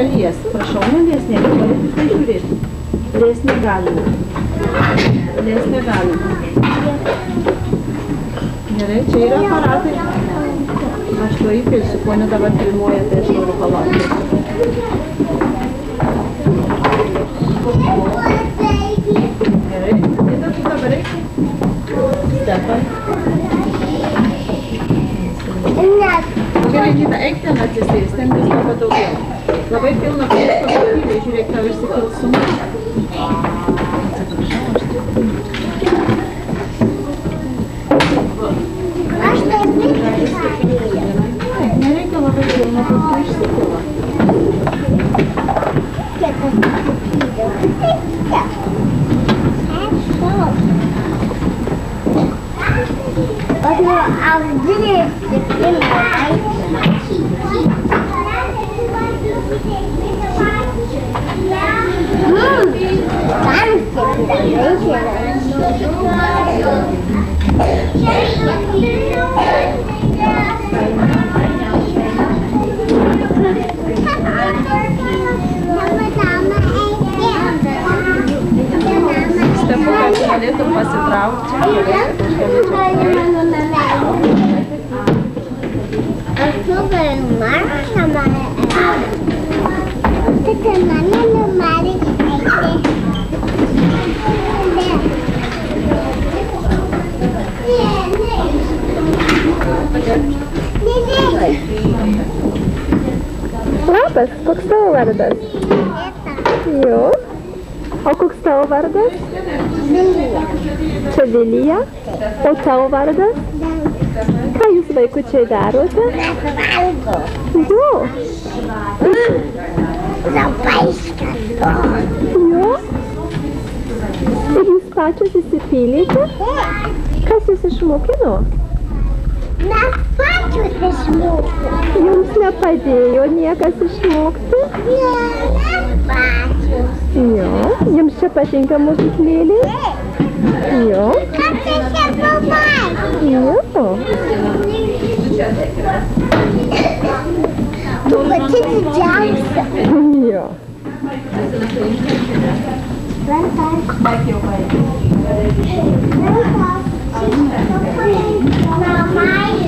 Nelies, prašau, nelies, negalima tai žiūrėti. Lies negalima. Lies negalima. Gerai, čia yra aparatai. Aš to įpilsiu, ponia dabar filmuoja, tai aš noriu palaukti. Gerai, kita tu dabar eik. Stepan. Gerai, kita eik ten atsisės, ten vis labai daugiau. Labai pilna piesto kokybė, žiūrėk, tau išsikils suma. Aš taip viską. Nereikia labai pilna, kad tu išsikila. Stepukas galėtum pasitraukti. Aš nugaliu maršą tai mane numarė eiti. Labas, koks tavo vardas? Jo. O koks tavo vardas? Vilija. Čia Vilija. O tavo vardas? Ką jūs vaikučiai darote? Valgo. Jo. Labai skanu. Jo. Ir jūs pačios įsipylėte? Kas jūs išmokino? Mes pačios išmokome. Jums nepadėjo niekas išmokti? Mes pačios. Jo. Jums čia patinka mokyklėlė? Jo. Kartais čia buvai. Jo. Tu pati didžiausia. Jo. Mama